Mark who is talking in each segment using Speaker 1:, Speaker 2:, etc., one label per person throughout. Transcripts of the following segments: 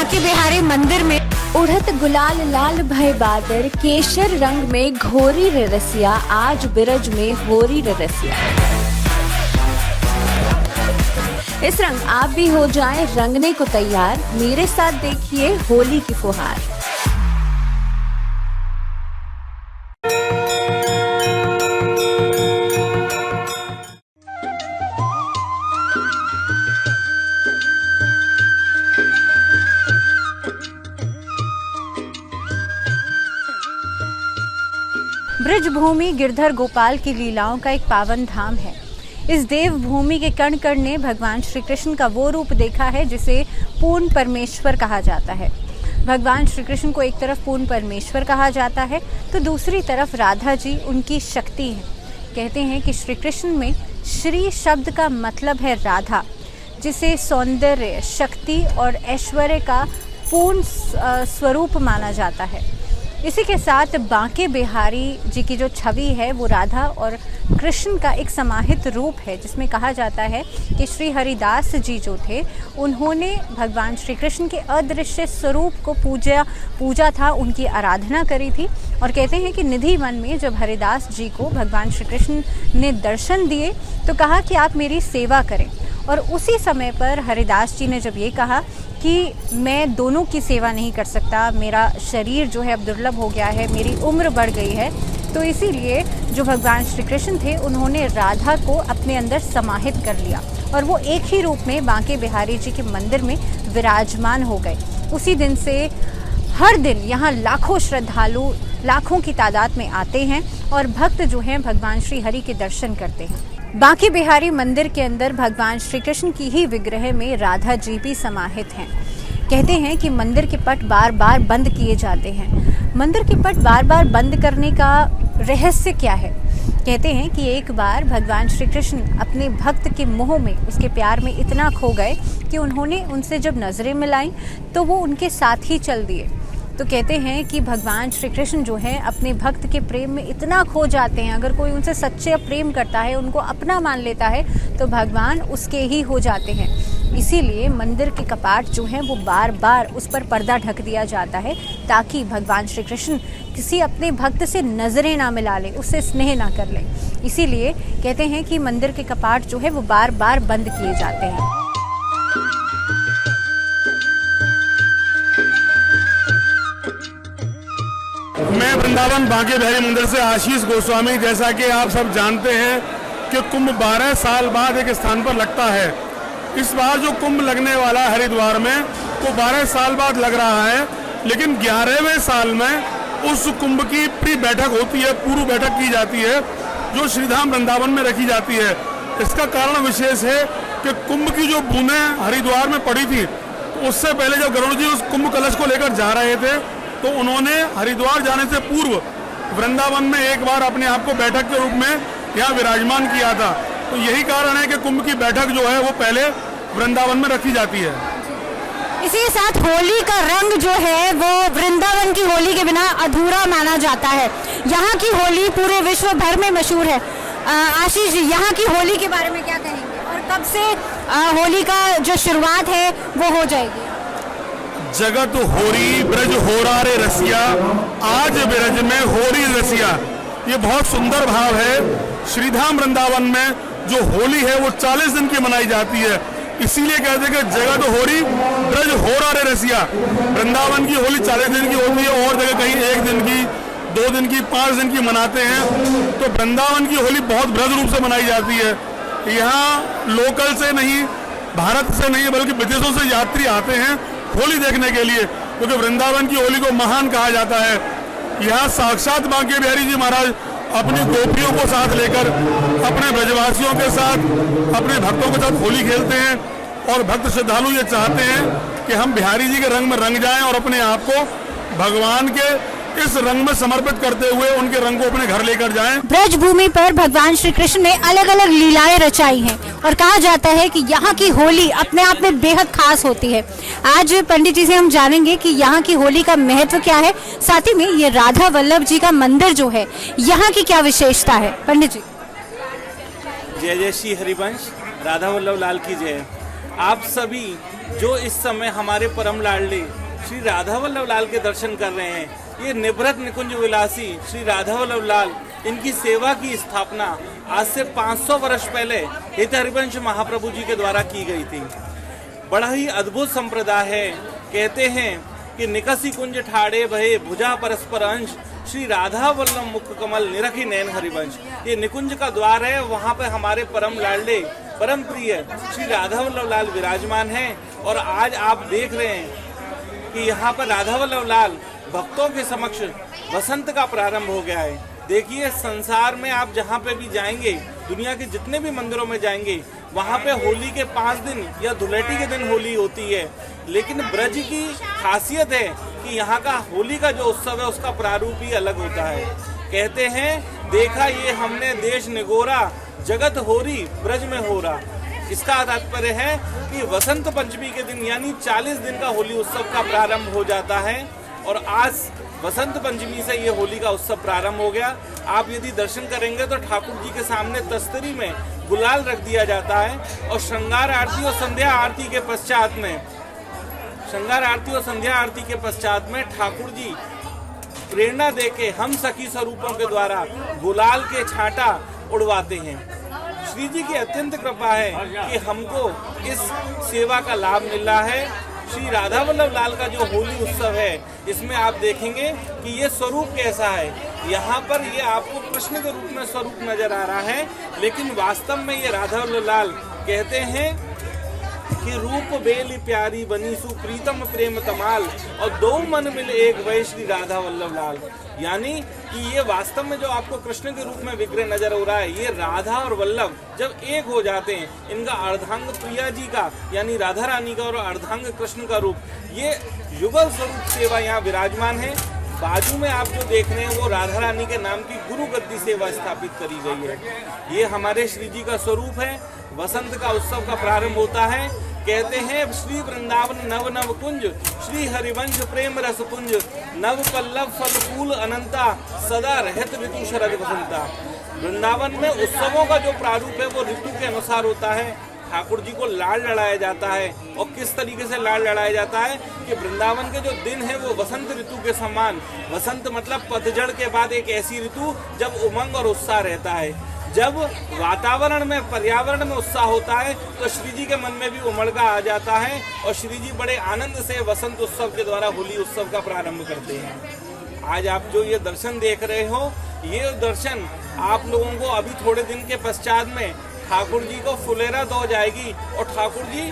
Speaker 1: बांके बिहारी मंदिर में
Speaker 2: उड़त गुलाल लाल भय बादर, केशर रंग में घोरी रे रसिया, आज बिरज में होरी रे रसिया। इस रंग आप भी हो जाएं रंगने को तैयार, मेरे साथ देखिए होली की फुहार।
Speaker 1: ब्रजभूमि गिरधर गोपाल की लीलाओं का एक पावन धाम है। इस देव भूमि के कण कण ने भगवान श्री कृष्ण का वो रूप देखा है जिसे पूर्ण परमेश्वर कहा जाता है। भगवान श्री कृष्ण को एक तरफ पूर्ण परमेश्वर कहा जाता है तो दूसरी तरफ राधा जी उनकी शक्ति है। कहते हैं कि श्री कृष्ण में श्री शब्द का मतलब है राधा, जिसे सौंदर्य, शक्ति और ऐश्वर्य का पूर्ण स्वरूप माना जाता है। इसी के साथ बांके बिहारी जी की जो छवि है वो राधा और कृष्ण का एक समाहित रूप है, जिसमें कहा जाता है कि श्री हरिदास जी जो थे उन्होंने भगवान श्री कृष्ण के अदृश्य स्वरूप को पूजा था, उनकी आराधना करी थी। और कहते हैं कि निधि वन में जब हरिदास जी को भगवान श्री कृष्ण ने दर्शन दिए तो कहा कि आप मेरी सेवा करें। और उसी समय पर हरिदास जी ने जब ये कहा कि मैं दोनों की सेवा नहीं कर सकता, मेरा शरीर जो है अब दुर्लभ हो गया है, मेरी उम्र बढ़ गई है, तो इसीलिए जो भगवान श्री कृष्ण थे उन्होंने राधा को अपने अंदर समाहित कर लिया और वो एक ही रूप में बांके बिहारी जी के मंदिर में विराजमान हो गए। उसी दिन से हर दिन यहाँ लाखों श्रद्धालु लाखों की तादाद में आते हैं और भक्त जो हैं भगवान श्री हरि के दर्शन करते हैं। बांके बिहारी मंदिर के अंदर भगवान श्री कृष्ण की ही विग्रह में राधा जी भी समाहित हैं। कहते हैं कि मंदिर के पट बार बार बंद किए जाते हैं। मंदिर के पट बार बार बंद करने का रहस्य क्या है? कहते हैं कि एक बार भगवान श्री कृष्ण अपने भक्त के मोह में, उसके प्यार में इतना खो गए कि उन्होंने उनसे जब नज़रें मिलाईं तो वो उनके साथ ही चल दिए। तो कहते हैं कि भगवान श्री कृष्ण जो है अपने भक्त के प्रेम में इतना खो जाते हैं, अगर कोई उनसे सच्चे प्रेम करता है, उनको अपना मान लेता है तो भगवान उसके ही हो जाते हैं। इसीलिए मंदिर के कपाट जो हैं वो बार बार उस पर पर्दा ढक दिया जाता है ताकि भगवान श्री कृष्ण किसी अपने भक्त से नज़रें ना मिला लें, उससे स्नेह ना कर लें। इसीलिए कहते हैं कि मंदिर के कपाट जो है वो बार बार बंद किए जाते हैं।
Speaker 3: मैं वृंदावन बांके बिहारी मंदिर से आशीष गोस्वामी। जैसा कि आप सब जानते हैं कि कुंभ 12 साल बाद एक स्थान पर लगता है। इस बार जो कुंभ लगने वाला है हरिद्वार में वो 12 साल बाद लग रहा है, लेकिन 11वें साल में उस कुंभ की प्री बैठक होती है, पूर्व बैठक की जाती है जो श्रीधाम वृंदावन में रखी जाती है। इसका कारण विशेष है कि कुंभ की जो बूंदें हरिद्वार में पड़ी थी, उससे पहले जब गरुड़ जी उस कुंभ कलश को लेकर जा रहे थे तो उन्होंने हरिद्वार जाने से पूर्व वृंदावन में एक बार अपने आप को बैठक के रूप में यहाँ विराजमान किया था। तो यही कारण है कि कुंभ की बैठक जो है वो पहले वृंदावन में रखी जाती है।
Speaker 1: इसी के साथ होली का रंग जो है वो वृंदावन की होली के बिना अधूरा माना जाता है। यहाँ की होली पूरे विश्व भर में मशहूर है। आशीष जी, यहाँ की होली के बारे में क्या कहेंगे और कब से होली का जो शुरुआत है वो हो जाएगी?
Speaker 3: जगत होरी ब्रज होरा रे रसिया, आज ब्रज में होरी रसिया। ये बहुत सुंदर भाव है। श्रीधाम वृंदावन में जो होली है वो 40 दिन की मनाई जाती है, इसीलिए कहते हैं कि जगत होरी ब्रज होरा रे रसिया। वृंदावन की होली 40 दिन की होती है, और जगह कहीं 1 दिन की, 2 दिन की, 5 दिन की मनाते हैं। तो वृंदावन की होली बहुत बृहद रूप से मनाई जाती है। यहाँ लोकल से नहीं, भारत से नहीं, बल्कि विदेशों से यात्री आते हैं होली देखने के लिए, क्योंकि वृंदावन की होली को महान कहा जाता है। यहाँ साक्षात बांके बिहारी जी महाराज अपनी गोपियों को साथ लेकर, अपने ब्रजवासियों के साथ, अपने भक्तों के साथ होली खेलते हैं। और भक्त श्रद्धालु ये चाहते हैं कि हम बिहारी जी के रंग में रंग जाएं और अपने आप को भगवान के इस रंग में समर्पित करते हुए उनके रंग को अपने घर लेकर जाएं।
Speaker 1: ब्रज भूमि पर भगवान श्री कृष्ण ने अलग अलग लीलाएं रचाई हैं और कहा जाता है कि यहाँ की होली अपने आप में बेहद खास होती है। आज पंडित जी से हम जानेंगे कि यहाँ की होली का महत्व क्या है, साथ ही में ये राधा वल्लभ जी का मंदिर जो है यहाँ की क्या विशेषता है। पंडित जी।
Speaker 4: जय जय श्री हरिवंश, राधा वल्लभ लाल की जय। आप सभी जो इस समय हमारे परम लाडले श्री राधा वल्लभ लाल के दर्शन कर रहे हैं, ये निवृत निकुंज विलासी श्री राधा वल्लभ लाल, इनकी सेवा की स्थापना आज से 500 वर्ष पहले हित हरिवंश महाप्रभु जी के द्वारा की गई थी। बड़ा ही अद्भुत संप्रदाय है। कहते हैं कि निकसी कुंज ठाड़े भये भुजा परस्पर अंश, श्री राधा वल्लभ मुख कमल निरखी नैन हरिवंश। ये निकुंज का द्वार है, वहाँ पे हमारे परम लाडले परम प्रिय श्री राधा वल्लभ लाल विराजमान हैं। और आज आप देख रहे हैं कि यहाँ पर राधा वल्लभ लाल भक्तों के समक्ष वसंत का प्रारंभ हो गया है। देखिए, संसार में आप जहाँ पे भी जाएंगे, दुनिया के जितने भी मंदिरों में जाएंगे, वहाँ पे होली के 5 दिन या धुलेटी के दिन होली होती है। लेकिन ब्रज की खासियत है कि यहाँ का होली का जो उत्सव है उसका प्रारूप ही अलग होता है। कहते हैं, देखा ये हमने देश निगोरा, जगत होरी ब्रज में हो रहा। इसका तात्पर्य है कि वसंत पंचमी के दिन यानी 40 दिन का होली उत्सव का प्रारंभ हो जाता है। और आज वसंत पंचमी से ये होली का उत्सव प्रारंभ हो गया। आप यदि दर्शन करेंगे तो ठाकुर जी के सामने तस्तरी में गुलाल रख दिया जाता है और श्रृंगार आरती और संध्या आरती के पश्चात में ठाकुर जी प्रेरणा देके हम सखी स्वरूपों के द्वारा गुलाल के छांटा उड़वाते हैं। श्री जी की अत्यंत कृपा है कि हमको इस सेवा का लाभ मिल रहा है। श्री राधा वल्लभ लाल का जो होली उत्सव है, इसमें आप देखेंगे कि ये स्वरूप कैसा है। यहाँ पर ये आपको कृष्ण के रूप में स्वरूप नजर आ रहा है, लेकिन वास्तव में ये राधा वल्लभ लाल कहते हैं कि रूप बेली प्यारी बनी सुप्रीतम प्रेम तमाल, और दो मन मिले एक वही श्री राधा वल्लभ लाल। यानी कि ये वास्तव में जो आपको कृष्ण के रूप में विग्रह नजर हो रहा है, ये राधा और वल्लभ जब एक हो जाते हैं, इनका अर्धांग प्रिया जी का यानी राधा रानी का और अर्धांग कृष्ण का रूप, ये युगल स्वरूप सेवा यहाँ विराजमान है। बाजू में आप जो देख रहे हैं वो राधा रानी के नाम की गुरु गद्दी सेवा स्थापित करी गई है। ये हमारे श्री जी का स्वरूप है। वसंत का उत्सव का प्रारंभ होता है। कहते हैं, श्री वृंदावन नव नव कुंज, श्री हरिवंश प्रेम रस कुंज, नव पल्लव फल फूल अनंता, सदा रहत ऋतु शरद वसंता। वृंदावन में उत्सवों का जो प्रारूप है वो ऋतु के अनुसार होता है। ठाकुर जी को लाड़ लड़ाया जाता है, और किस तरीके से लाड़ लड़ाया जाता है कि वृंदावन के जो दिन है वो वसंत ऋतु के समान। वसंत मतलब पतझड़ के बाद एक ऐसी ऋतु जब उमंग और उत्साह रहता है। जब वातावरण में, पर्यावरण में उत्साह होता है तो श्री जी के मन में भी उमड़का आ जाता है, और श्री जी बड़े आनंद से वसंत उत्सव के द्वारा होली उत्सव का प्रारंभ करते हैं। आज आप जो ये दर्शन देख रहे हो, ये दर्शन आप लोगों को अभी थोड़े दिन के पश्चात में ठाकुर जी को फुलेरा दो जाएगी, और ठाकुर जी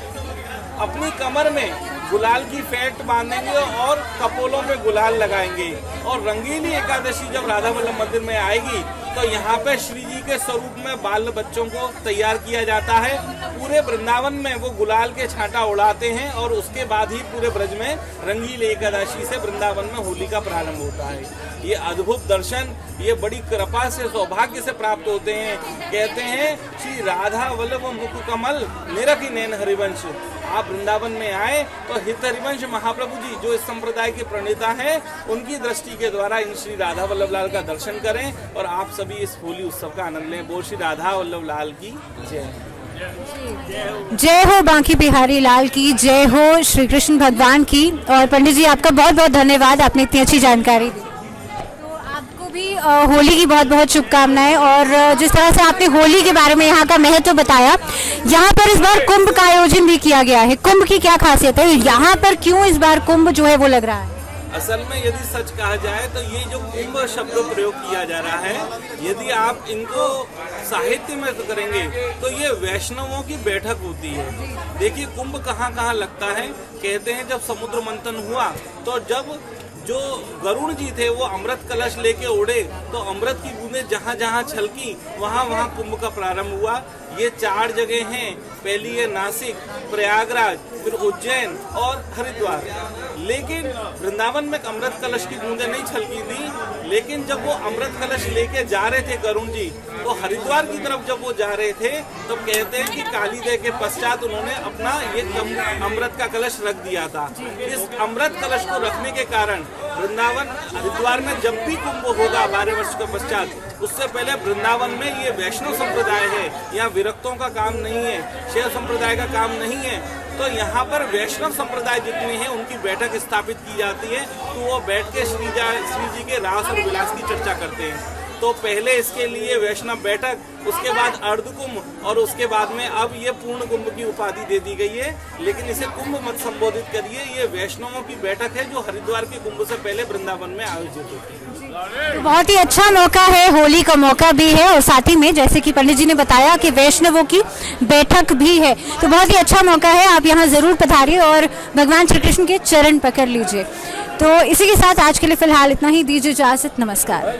Speaker 4: अपनी कमर में गुलाल की फेंट बांधेंगे और कपोलों पे गुलाल लगाएंगे। और रंगीली एकादशी जब राधा वल्लभ मंदिर में आएगी तो यहाँ पे श्री जी के स्वरूप में बाल बच्चों को तैयार किया जाता है। पूरे वृंदावन में वो गुलाल के छांटा उड़ाते हैं, और उसके बाद ही पूरे ब्रज में रंगीली एकादशी से वृंदावन में होली का प्रारंभ होता है। ये अद्भुत दर्शन ये बड़ी कृपा से, सौभाग्य से प्राप्त होते हैं। कहते हैं, श्री राधा वल्लभ मुख कमल निरखी नैन हरिवंश। आप वृंदावन में आए तो हित हरिवंश महाप्रभु जी जो इस संप्रदाय के प्रणेता हैं, उनकी दृष्टि के द्वारा इन श्री राधा वल्लभ लाल का दर्शन करें, और आप सभी इस होली उत्सव का आनंद लें। बोल श्री राधा वल्लभ लाल की जय।
Speaker 1: जय हो बांकी बिहारी लाल की, जय हो श्री कृष्ण भगवान की। और पंडित जी, आपका बहुत बहुत धन्यवाद, आपने इतनी अच्छी जानकारी दी। तो आपको भी होली की बहुत बहुत शुभकामनाएं। और जिस तरह से आपने होली के बारे में यहाँ का महत्व बताया, यहाँ पर इस बार कुंभ का आयोजन भी किया गया है। कुंभ की क्या खासियत है, यहाँ पर क्यों इस बार कुंभ जो है वो लग रहा है?
Speaker 4: असल में यदि सच कहा जाए तो ये जो कुंभ शब्द प्रयोग किया जा रहा है, यदि आप इनको साहित्य में करेंगे तो ये वैष्णवों की बैठक होती है। देखिए, कुंभ कहाँ कहाँ लगता है। कहते हैं जब समुद्र मंथन हुआ तो जब जो गरुड़ जी थे वो अमृत कलश लेके उड़े, तो अमृत की बूंदें जहाँ जहाँ छलकी वहाँ वहाँ कुंभ का प्रारंभ हुआ। ये 4 जगह हैं। पहली है नासिक, प्रयागराज, फिर उज्जैन और हरिद्वार। लेकिन वृंदावन में अमृत कलश की बूंदें नहीं छलकी थी। लेकिन जब वो अमृत कलश लेके जा रहे थे गरुड़ जी, तो हरिद्वार की तरफ जब वो जा रहे थे तो कहते हैं कि काली देव के पश्चात उन्होंने अपना ये अमृत का कलश रख दिया था। इस अमृत कलश को रखने के कारण वृंदावन हरिद्वार में जब भी कुंभ होगा 12 वर्ष के पश्चात, उससे पहले वृंदावन में ये वैष्णव संप्रदाय है, यहाँ विरक्तों का काम नहीं है, शैव संप्रदाय का काम नहीं है। तो यहाँ पर वैष्णव संप्रदाय जितने हैं उनकी बैठक स्थापित की जाती है, तो वो बैठ के श्री जी के रास और विलास की चर्चा करते हैं। तो पहले इसके लिए वैष्णव बैठक, उसके बाद अर्ध कुंभ और उसके बाद में अब ये पूर्ण कुंभ की उपाधि दे दी गई है। लेकिन इसे कुंभ मत संबोधित करिए, ये वैष्णवों की बैठक है जो हरिद्वार के कुंभ से पहले वृंदावन में आयोजित होती है।
Speaker 1: तो बहुत ही अच्छा मौका है, होली का मौका भी है और साथ ही में जैसे कि पंडित जी ने बताया कि वैष्णवों की बैठक भी है, तो बहुत ही अच्छा मौका है। आप यहाँ जरूर पधारिए और भगवान श्री कृष्ण के चरण पकड़ लीजिए। तो इसी के साथ आज के लिए फिलहाल इतना ही, दीजिए इजाजत, नमस्कार।